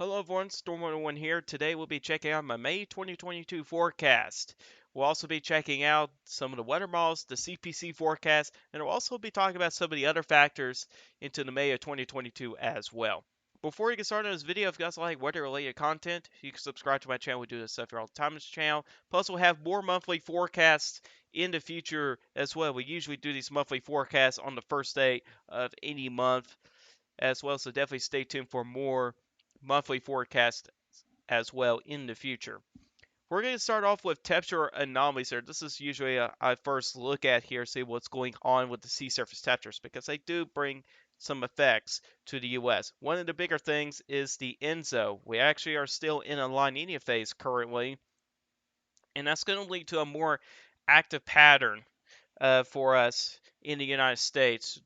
Hello everyone, Storm 101 here. Today we'll be checking out my May 2022 forecast. We'll also be checking out some of the weather models, the CPC forecast, and we'll also be talking about some of the other factors into the May of 2022 as well. Before we get started on this video, if you guys like weather-related content, you can subscribe to my channel. We do this stuff here all the time on this channel. Plus, we'll have more monthly forecasts in the future as well. We usually do these monthly forecasts on the first day of any month as well, so definitely stay tuned for more monthly forecast as well in the future. We're going to start off with temperature anomalies here. This is usually I first look at here, see what's going on with the sea surface temperatures, because they do bring some effects to the U.S. One of the bigger things is the ENSO. We actually are still in a La Nina phase currently, and that's going to lead to a more active pattern for us in the United States,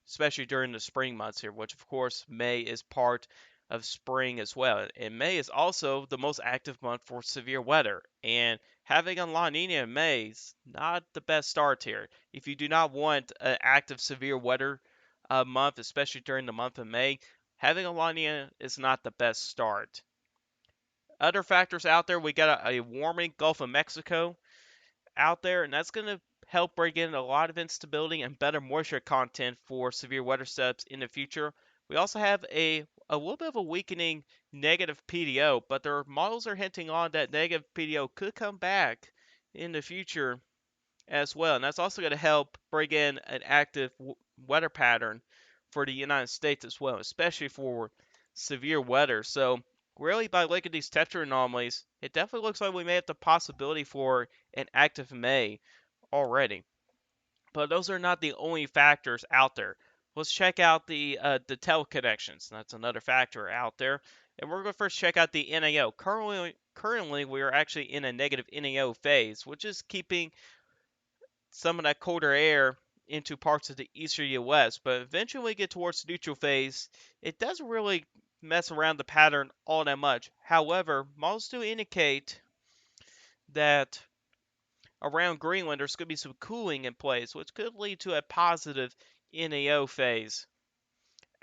especially during the spring months here, which of course May is part of spring as well. And May is also the most active month for severe weather. And having a La Nina in May is not the best start here. If you do not want an active severe weather month, especially during the month of May, having a La Nina is not the best start. Other factors out there, we got a warming Gulf of Mexico out there, and that's going to help bring in a lot of instability and better moisture content for severe weather steps in the future. We also have a little bit of a weakening negative PDO, but their models are hinting on that negative PDO could come back in the future as well, and that's also going to help bring in an active weather pattern for the United States as well, especially for severe weather. So really, by looking at these temperature anomalies, it definitely looks like we may have the possibility for an active May already. But those are not the only factors out there. Let's check out the teleconnections. That's another factor out there. And we're going to first check out the NAO. Currently, we are actually in a negative NAO phase, which is keeping some of that colder air into parts of the eastern U.S. But eventually, we get towards the neutral phase, it doesn't really mess around the pattern all that much. However, models do indicate that around Greenland there's going to be some cooling in place, which could lead to a positive NAO phase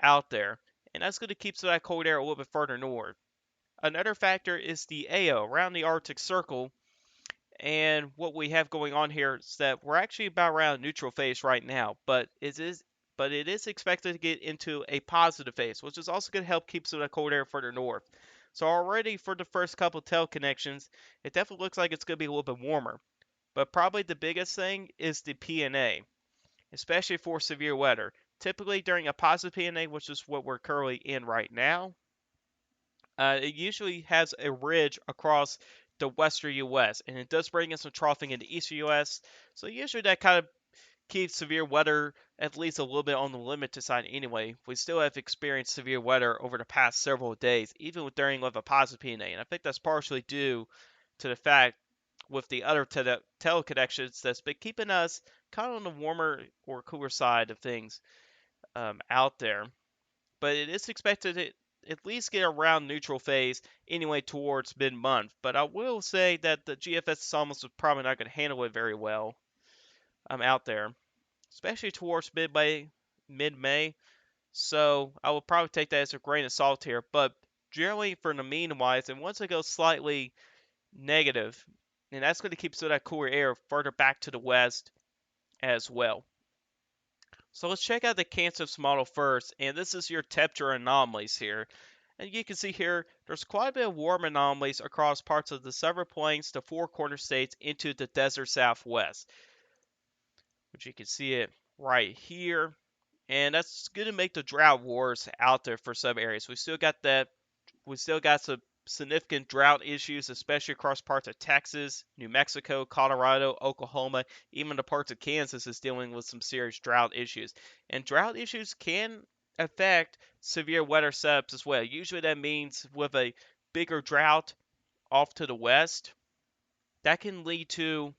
out there. And that's going to keep some of that cold air a little bit further north. Another factor is the AO around the Arctic Circle. And what we have going on here is that we're actually about around neutral phase right now, but it is expected to get into a positive phase, which is also going to help keep some of the cold air further north. So already for the first couple of tail connections, it definitely looks like it's going to be a little bit warmer. But probably the biggest thing is the PNA, especially for severe weather. Typically during a positive PNA, which is what we're currently in right now, it usually has a ridge across the western U.S. and it does bring in some troughing in the eastern U.S. So usually that kind of keeps severe weather at least a little bit on the limited side anyway. We still have experienced severe weather over the past several days, even during with a positive PNA, and I think that's partially due to the fact with the other teleconnections that's been keeping us kind of on the warmer or cooler side of things out there. But it is expected to at least get around neutral phase anyway towards mid-month. But I will say that the Gfs Ensembles is probably not going to handle it very well out there, especially towards mid-May. So I will probably take that as a grain of salt here. But generally for the mean-wise, and once it goes slightly negative, and that's going to keep some of that cooler air further back to the west as well. So let's check out the Gfs model first, and this is your temperature anomalies here. And you can see here, there's quite a bit of warm anomalies across parts of the Southern Plains, the Four Corner States, into the desert Southwest. Which you can see it right here. And that's going to make the drought wars out there for some areas. We still got some significant drought issues, especially across parts of Texas, New Mexico, Colorado, Oklahoma, even the parts of Kansas is dealing with some serious drought issues. And drought issues can affect severe weather setups as well. Usually that means with a bigger drought off to the west, that can lead to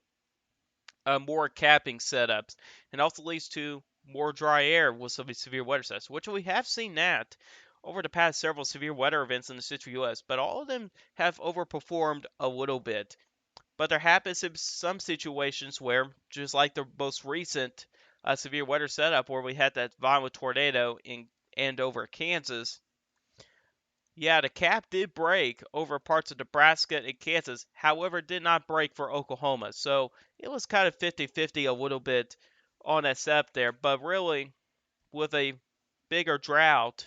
more capping setups and also leads to more dry air with some severe weather sets, which we have seen that over the past several severe weather events in the central U.S., but all of them have overperformed a little bit. But there have been some situations where, just like the most recent severe weather setup where we had that violent tornado in Andover, Kansas, Yeah, the cap did break over parts of Nebraska and Kansas, however, it did not break for Oklahoma. So it was kind of 50-50 a little bit on that setup there. But really, with a bigger drought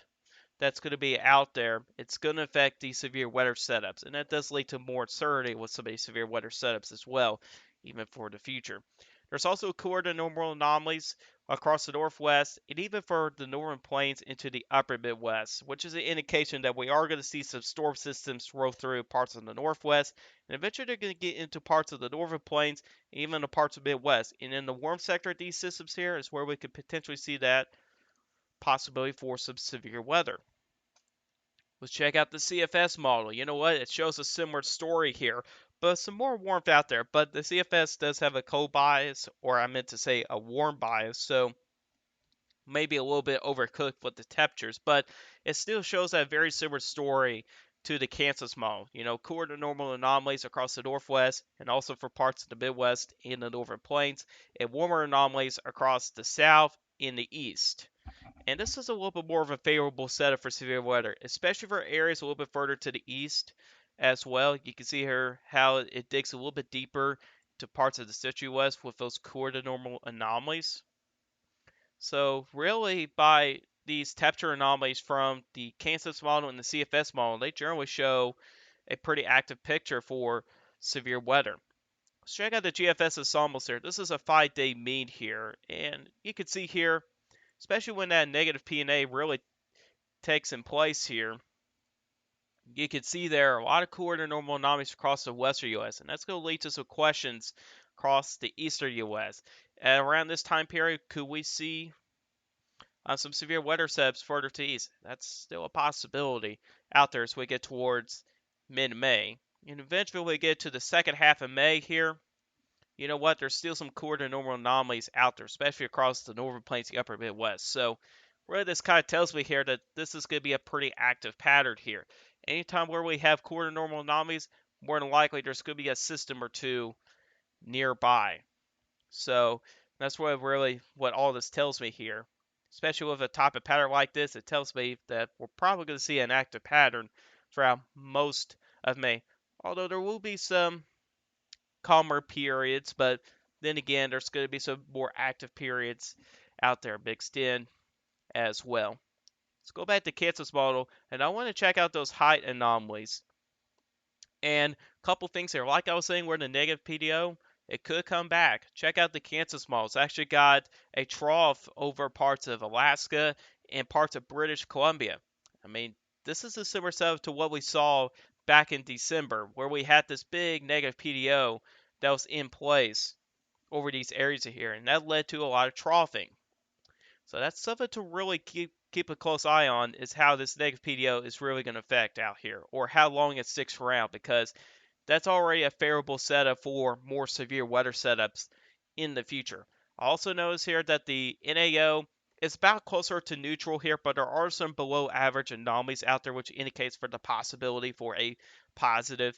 that's going to be out there, it's going to affect these severe weather setups. And that does lead to more uncertainty with some of these severe weather setups as well, even for the future. There's also cooler than normal anomalies across the Northwest and even for the northern plains into the upper Midwest, which is an indication that we are going to see some storm systems roll through parts of the Northwest, and eventually they're going to get into parts of the northern plains, even the parts of the Midwest. And in the warm sector of these systems here is where we could potentially see that possibility for some severe weather. Let's check out the CFS model. You know what? It shows a similar story here, but some more warmth out there. But the CFS does have a cold bias, or I meant to say a warm bias, so maybe a little bit overcooked with the temperatures, but it still shows a very similar story to the Kansas model. You know, cooler than normal anomalies across the Northwest and also for parts of the Midwest and the Northern Plains, and warmer anomalies across the South and the East. And this is a little bit more of a favorable setup for severe weather, especially for areas a little bit further to the east as well. You can see here how it digs a little bit deeper to parts of the central west with those core to normal anomalies. So really, by these temperature anomalies from the Kansas model and the CFS model, they generally show a pretty active picture for severe weather. Let's check out the Gfs Ensembles here. This is a 5-day mean here, and you can see here, especially when that negative P&A really takes in place here, you can see there are a lot of cooler than normal anomalies across the western U.S., and that's going to lead to some questions across the eastern U.S. And around this time period, could we see some severe weather setups further to the east? That's still a possibility out there as we get towards mid-May. And eventually we get to the second half of May here. You know what? There's still some cooler than normal anomalies out there, especially across the northern plains, the upper Midwest. So, really, this kind of tells me here that this is going to be a pretty active pattern here. Anytime where we have cooler than normal anomalies, more than likely there's going to be a system or two nearby. So, that's really what all this tells me here. Especially with a type of pattern like this, it tells me that we're probably going to see an active pattern throughout most of May. Although there will be some calmer periods, but then again, there's going to be some more active periods out there mixed in as well. Let's go back to Kansas model, and I want to check out those height anomalies. And a couple things here. Like I was saying, we're in a negative PDO. It could come back. Check out the Kansas model. It's actually got a trough over parts of Alaska and parts of British Columbia. I mean, this is a similar setup to what we saw back in December, where we had this big negative PDO that was in place over these areas here, and that led to a lot of troughing. So that's something to really keep a close eye on, is how this negative PDO is really going to affect out here, or how long it sticks around, because that's already a favorable setup for more severe weather setups in the future. I also notice here that the NAO is about closer to neutral here, but there are some below average anomalies out there, which indicates for the possibility for a positive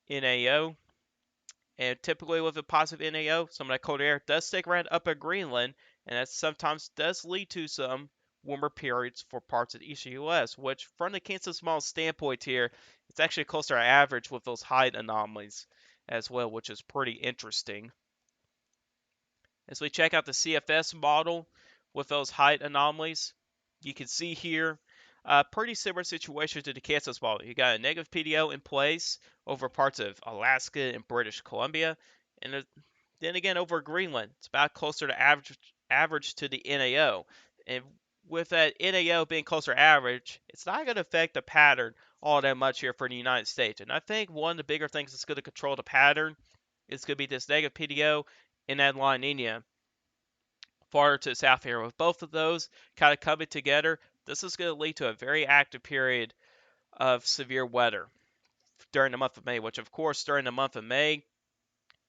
NAO. And typically with a positive NAO, some of that cold air does stick around up at Greenland, and that sometimes does lead to some warmer periods for parts of the eastern U.S., which from the Kansas model standpoint here, it's actually closer to average with those height anomalies as well, which is pretty interesting. As we check out the CFS model with those height anomalies, you can see here a pretty similar situation to the Kansas model. You got a negative PDO in place over parts of Alaska and British Columbia, and then again over Greenland. It's about closer to average to the NAO. And with that NAO being closer to average, it's not going to affect the pattern all that much here for the United States. And I think one of the bigger things that's going to control the pattern is going to be this negative PDO and that La Nina farther to the south here. With both of those kind of coming together, this is going to lead to a very active period of severe weather during the month of May, which, of course, during the month of May,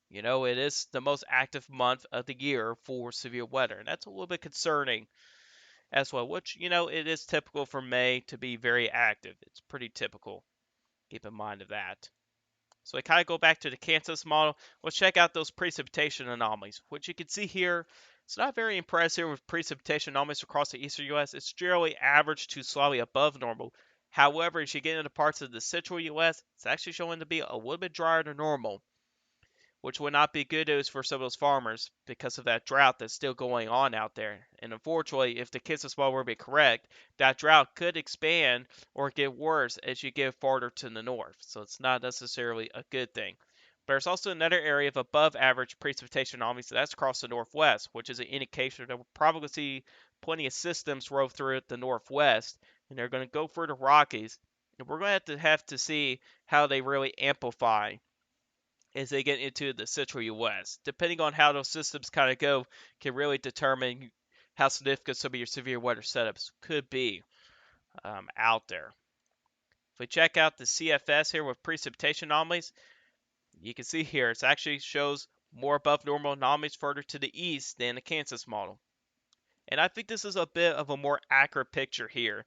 you know, it is the most active month of the year for severe weather. And that's a little bit concerning as well, which, you know, it is typical for May to be very active. It's pretty typical. Keep in mind of that. So I kind of go back to the Kansas model. Let's check out those precipitation anomalies, which you can see here. It's not very impressive with precipitation anomalies across the eastern U.S. It's generally average to slightly above normal. However, as you get into parts of the central U.S., it's actually showing to be a little bit drier than normal, which would not be good news for some of those farmers because of that drought that's still going on out there. And unfortunately, if the Kansas model were to be correct, that drought could expand or get worse as you get farther to the north. So it's not necessarily a good thing. But there's also another area of above average precipitation anomalies, so that's across the northwest, which is an indication that we'll probably see plenty of systems roll through the northwest, and they're going to go for the Rockies. And we're going to have to see how they really amplify as they get into the central U.S. Depending on how those systems kind of go, can really determine how significant some of your severe weather setups could be out there. If we check out the CFS here with precipitation anomalies, you can see here it actually shows more above normal anomalies further to the east than the Kansas model. And I think this is a bit of a more accurate picture here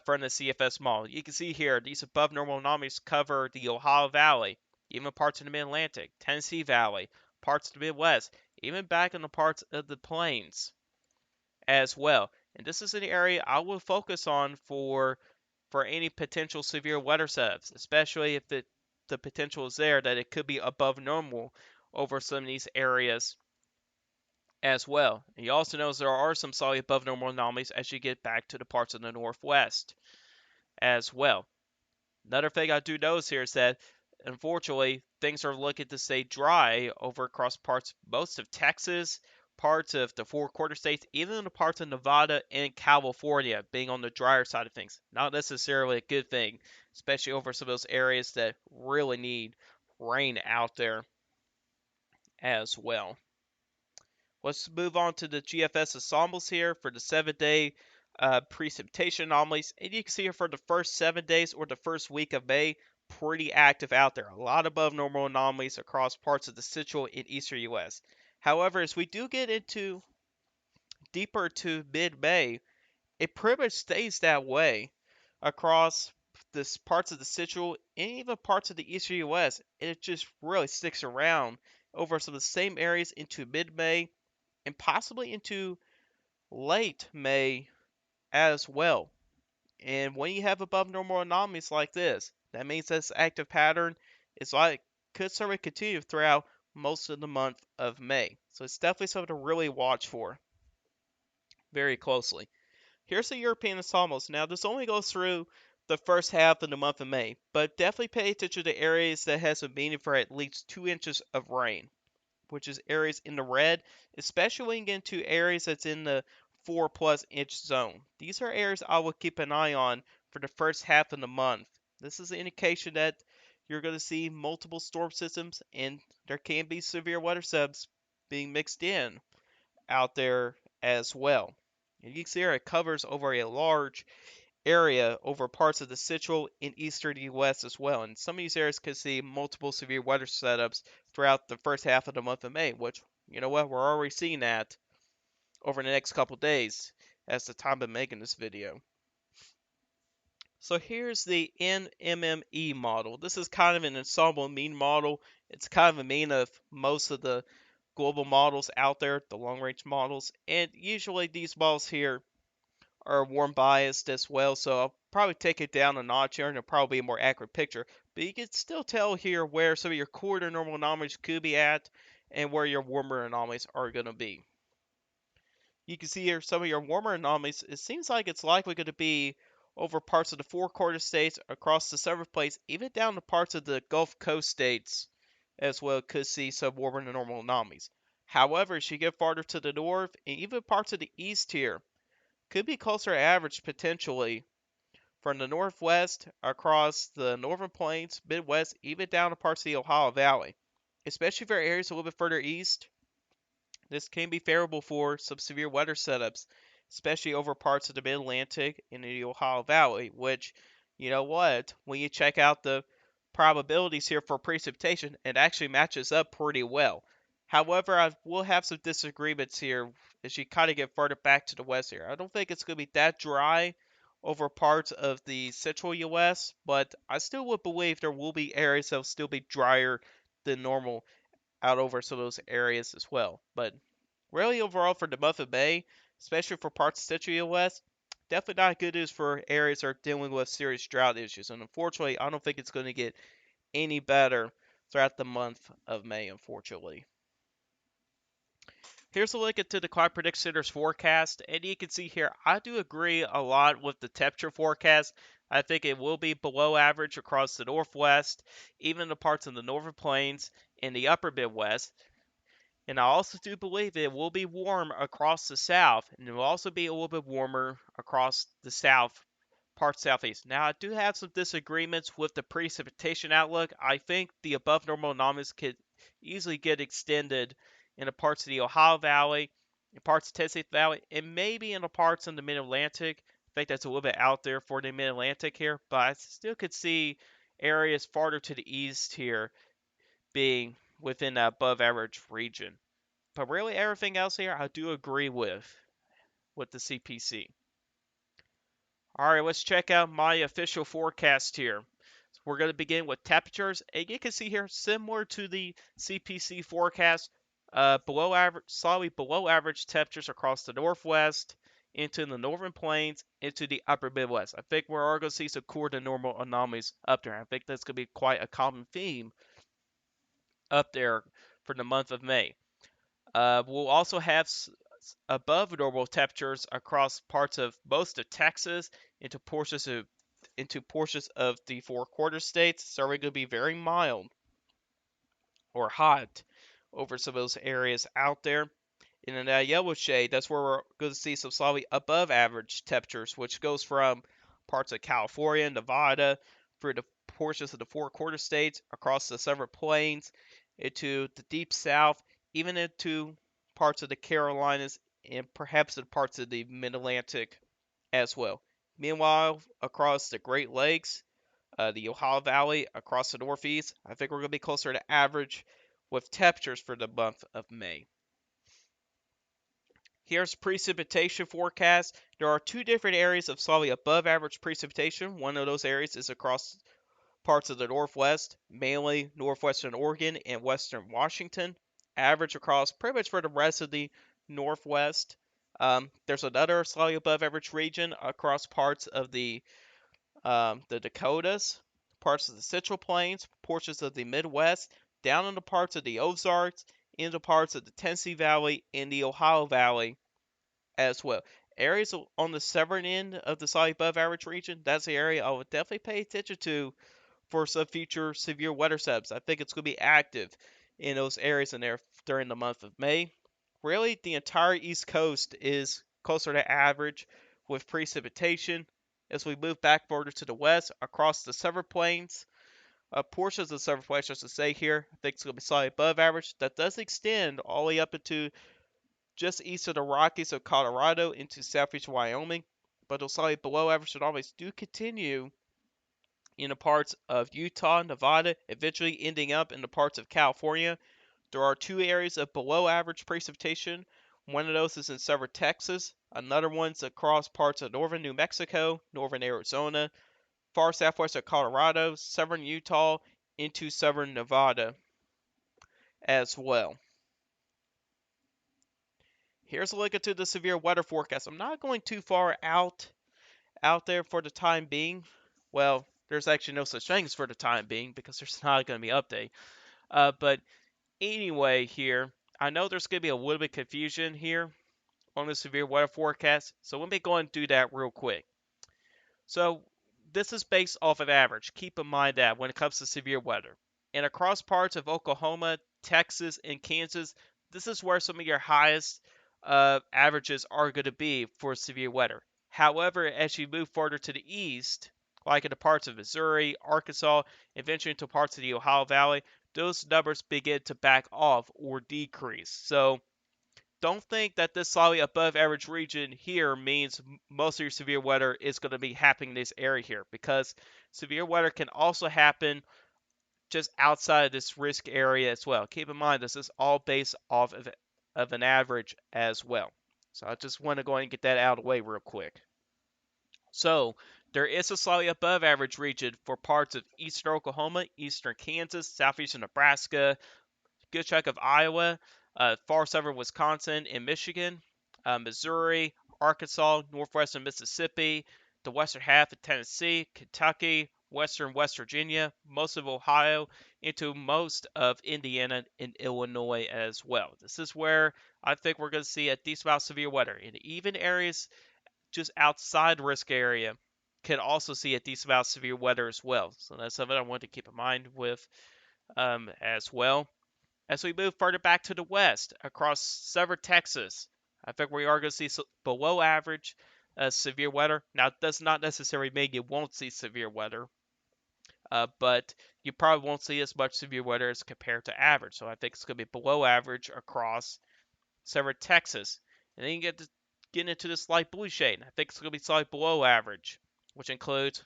from the CFS model. You can see here these above normal anomalies cover the Ohio Valley, even parts of the Mid-Atlantic, Tennessee Valley, parts of the Midwest, even back in the parts of the plains as well. And this is an area I will focus on for any potential severe weather setups, especially if the potential is there that it could be above normal over some of these areas as well. And you also notice there are some slightly above normal anomalies as you get back to the parts of the northwest as well. Another thing I do notice here is that unfortunately things are looking to stay dry over across parts most of Texas, parts of the four quarter states, even the parts of Nevada and California being on the drier side of things. Not necessarily a good thing, especially over some of those areas that really need rain out there as well. Let's move on to the GFS Ensembles here for the 7-day precipitation anomalies. And you can see here for the first 7 days or the first week of May, pretty active out there. A lot above normal anomalies across parts of the central and eastern U.S. However, as we do get into deeper to mid-May, it pretty much stays that way across this parts of the central and even parts of the eastern U.S. And it just really sticks around over some of the same areas into mid-May and possibly into late May as well. And when you have above normal anomalies like this, that means this active pattern is like could sort of continue throughout most of the month of May. So it's definitely something to really watch for very closely. Here's the European ensembles. Now this only goes through the first half of the month of May, but definitely pay attention to areas that has been meaning for at least 2 inches of rain, which is areas in the red, especially when you get into areas that's in the 4+ inch zone. These are areas I will keep an eye on for the first half of the month. This is an indication that you're going to see multiple storm systems and there can be severe weather subs being mixed in out there as well. And you can see here it covers over a large area over parts of the central and eastern U.S. as well. And some of these areas could see multiple severe weather setups throughout the first half of the month of May, which, you know what, we're already seeing that over the next couple days as the time of making this video. So here's the Nme model. This is kind of an ensemble mean model. It's kind of a mean of most of the global models out there, the long range models. And usually these models here are warm biased as well, so I'll probably take it down a notch here and it'll probably be a more accurate picture. But you can still tell here where some of your cooler normal anomalies could be at and where your warmer anomalies are going to be. You can see here some of your warmer anomalies. It seems like it's likely going to be over parts of the four quarter states, across the several plates, even down to parts of the Gulf Coast states as well could see some warmer than normal anomalies. However, as you get farther to the north and even parts of the east here, could be closer to average potentially from the northwest across the northern plains, Midwest, even down to parts of the Ohio Valley. Especially for areas a little bit further east, this can be favorable for some severe weather setups, especially over parts of the Mid-Atlantic and the Ohio Valley, which, you know what, when you check out the probabilities here for precipitation, it actually matches up pretty well. However, I will have some disagreements here as you kind of get further back to the west here. I don't think it's going to be that dry over parts of the central U.S., but I still would believe there will be areas that will still be drier than normal out over some of those areas as well. But really overall for the month of May, especially for parts of central U.S., definitely not good news for areas that are dealing with serious drought issues. And unfortunately, I don't think it's going to get any better throughout the month of May, unfortunately. Here's a look into the Cloud Prediction Center's forecast, and you can see here, I do agree a lot with the temperature forecast. I think it will be below average across the Northwest, even the parts of the Northern Plains and the Upper Midwest. And I also do believe it will be warm across the South, and it will also be a little bit warmer across the South, parts Southeast. Now, I do have some disagreements with the precipitation outlook. I think the above normal anomalies could easily get extended in the parts of the Ohio Valley, in parts of Tennessee Valley, and maybe in the parts in the Mid-Atlantic. I think that's a little bit out there for the Mid-Atlantic here, but I still could see areas farther to the east here being within that above average region. But really everything else here I do agree with the CPC. Alright, let's check out my official forecast here. So we're going to begin with temperatures, and you can see here, similar to the CPC forecast, below average, slightly below average temperatures across the Northwest, into the Northern Plains, into the Upper Midwest. I think we're going to see some cooler than normal anomalies up there. I think that's going to be quite a common theme up there for the month of May. We'll also have above normal temperatures across parts of most of Texas into portions of the four quarter states. So we're going to be very mild or hot over some of those areas out there. In that yellow shade, that's where we're going to see some slightly above average temperatures, which goes from parts of California, Nevada, through the portions of the four quarter states, across the several plains, into the deep south, even into parts of the Carolinas, and perhaps in parts of the Mid-Atlantic as well. Meanwhile, across the Great Lakes, the Ohio Valley, across the Northeast, I think we're going to be closer to average with temperatures for the month of May. Here's precipitation forecast. There are two different areas of slightly above average precipitation. One of those areas is across parts of the Northwest, mainly northwestern Oregon and western Washington. Average across pretty much for the rest of the Northwest. There's another slightly above average region across parts of the Dakotas, parts of the Central Plains, portions of the Midwest, down into parts of the Ozarks, into parts of the Tennessee Valley and the Ohio Valley as well. Areas on the southern end of the slightly above average region, that's the area I would definitely pay attention to for some future severe weather subs. I think it's going to be active in those areas in there during the month of May. Really, the entire East Coast is closer to average with precipitation. As we move back further to the west, across the several plains, portions of the several plains, just to say here, I think it's going to be slightly above average. That does extend all the way up into just east of the Rockies of Colorado into southeast Wyoming, but those slightly below average anomalies do continue in the parts of Utah, Nevada, eventually ending up in the parts of California. There are two areas of below average precipitation. One of those is in southern Texas. Another one's across parts of northern New Mexico, northern Arizona, far southwest of Colorado, southern Utah, into southern Nevada as well. Here's a look into the severe weather forecast. I'm not going too far out there for the time being. Well, there's actually no such thing as for the time being because there's not going to be an update. But anyway, here, I know there's going to be a little bit of confusion here on the severe weather forecast. So let me go and do that real quick. So this is based off of average. Keep in mind that when it comes to severe weather. And across parts of Oklahoma, Texas, and Kansas, this is where some of your highest averages are going to be for severe weather. However, as you move further to the east, like in the parts of Missouri, Arkansas, eventually into parts of the Ohio Valley, those numbers begin to back off or decrease. So don't think that this slightly above average region here means most of your severe weather is going to be happening in this area here, because severe weather can also happen just outside of this risk area as well. Keep in mind, this is all based off of an average as well. So I just want to go ahead and get that out of the way real quick. So there is a slightly above average region for parts of eastern Oklahoma, eastern Kansas, southeastern Nebraska, good chunk of Iowa, far southern Wisconsin and Michigan, Missouri, Arkansas, northwestern Mississippi, the western half of Tennessee, Kentucky, western West Virginia, most of Ohio, into most of Indiana and Illinois as well. This is where I think we're going to see a decent amount of severe weather. And even areas just outside the risk area can also see a decent amount of severe weather as well. So that's something I want to keep in mind with as well. As we move further back to the west, across southern Texas, I think we are going to see below average severe weather. Now, it does not necessarily mean you won't see severe weather, but you probably won't see as much severe weather as compared to average. So I think it's going to be below average across southern Texas. And then you get into this light blue shade. I think it's going to be slightly below average, which includes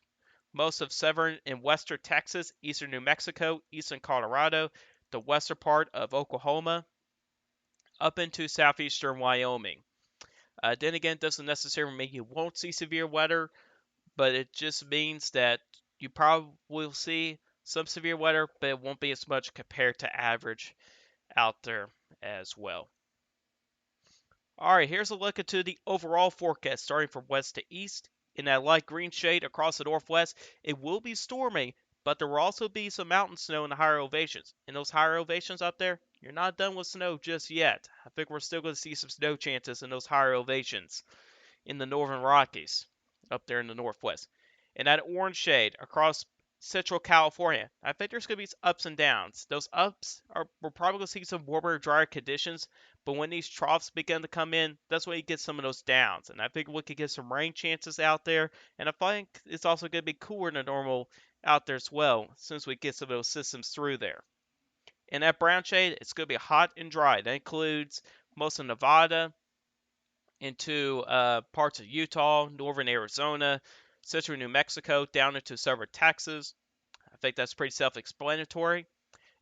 most of southern and western Texas, eastern New Mexico, eastern Colorado, the western part of Oklahoma, up into southeastern Wyoming. Then again, it doesn't necessarily mean you won't see severe weather, but it just means that you probably will see some severe weather, but it won't be as much compared to average out there as well. Alright, here's a look into the overall forecast starting from west to east. In that light green shade across the northwest, it will be stormy, but there will also be some mountain snow in the higher elevations. In those higher elevations up there, you're not done with snow just yet. I think we're still going to see some snow chances in those higher elevations in the northern Rockies up there in the northwest. And that orange shade across central California, I think there's going to be ups and downs. Those ups are we're probably going to see some warmer, drier conditions, but when these troughs begin to come in, that's when you get some of those downs. And I think we could get some rain chances out there, and I think it's also going to be cooler than normal out there as well, since we get some of those systems through there. In that brown shade, it's going to be hot and dry. That includes most of Nevada, into parts of Utah, northern Arizona, central New Mexico, down into southern Texas. I think that's pretty self-explanatory.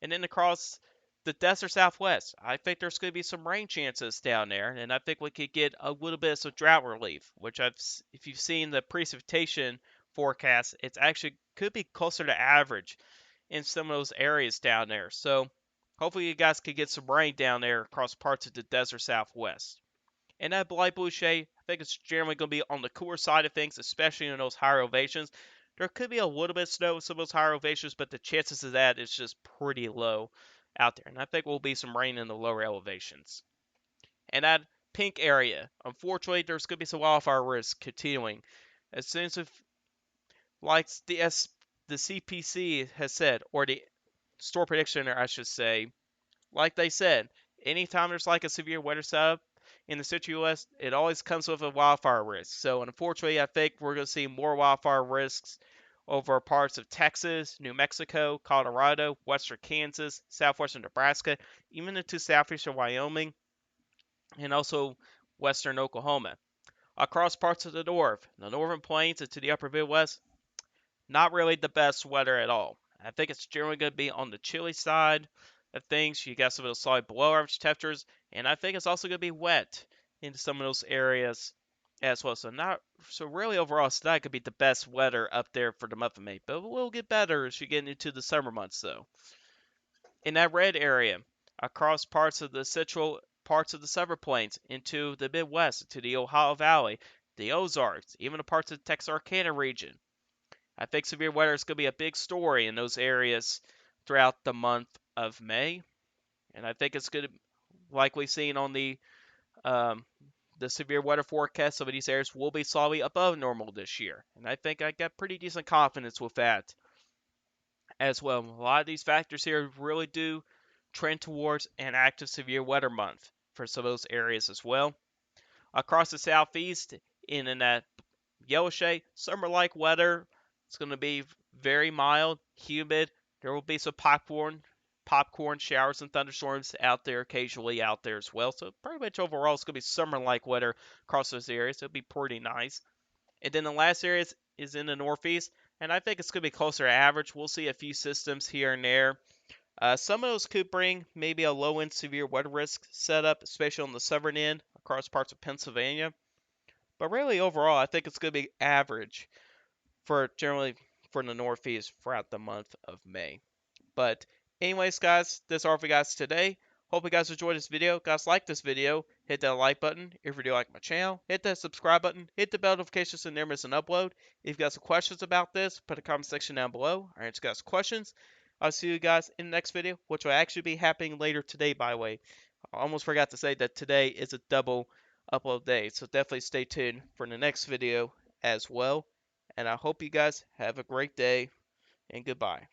And then across the desert southwest, I think there's going to be some rain chances down there, and I think we could get a little bit of some drought relief, which if you've seen the precipitation forecast, it's actually could be closer to average in some of those areas down there. So hopefully you guys could get some rain down there across parts of the desert southwest. And that light blue shade, I think it's generally going to be on the cooler side of things, especially in those higher elevations. There could be a little bit of snow in some of those higher elevations, but the chances of that is just pretty low out there. And I think will be some rain in the lower elevations. And that pink area, unfortunately, there's going to be some wildfire risk continuing. As soon as, like the CPC has said, or the Storm Prediction Center, I should say, like they said, anytime there's like a severe weather setup in the central U.S., it always comes with a wildfire risk. So unfortunately, I think we're going to see more wildfire risks over parts of Texas, New Mexico, Colorado, western Kansas, southwestern Nebraska, even into southeastern Wyoming, and also western Oklahoma. Across parts of the north, the northern plains into the upper Midwest, not really the best weather at all. I think it's generally going to be on the chilly side of things. You got some of those slightly below average temperatures, and I think it's also going to be wet in some of those areas as well. So really overall, it's not going to be the best weather up there for the month of May, but it will get better as you get into the summer months though. In that red area, across parts of the central parts of the Southern Plains, into the Midwest, to the Ohio Valley, the Ozarks, even the parts of the Texarkana region, I think severe weather is going to be a big story in those areas throughout the month of May, and I think it's going to, like we've seen on um, the severe weather forecast, some of these areas will be slightly above normal this year, and I think I got pretty decent confidence with that as well. A lot of these factors here really do trend towards an active severe weather month for some of those areas as well. Across the southeast, in that yellow shade, summer-like weather. It's going to be very mild, humid. There will be some popcorn showers and thunderstorms out there occasionally out there as well. So pretty much overall, it's going to be summer-like weather across those areas. It'll be pretty nice. And then the last area is in the northeast, and I think it's going to be closer to average. We'll see a few systems here and there. Some of those could bring maybe a low-end severe weather risk setup, especially on the southern end across parts of Pennsylvania. But really, overall, I think it's going to be average for generally for the Northeast throughout the month of May. But anyways, guys, that's all for you guys today. Hope you guys enjoyed this video. Guys, like this video. hit that like button. If you do like my channel, hit that subscribe button. Hit the bell notification so you never miss an upload. If you've got some questions about this, put a comment section down below. I answer guys' questions. I'll see you guys in the next video, which will actually be happening later today, by the way. I almost forgot to say that today is a double upload day, so definitely stay tuned for the next video as well. And I hope you guys have a great day, and goodbye.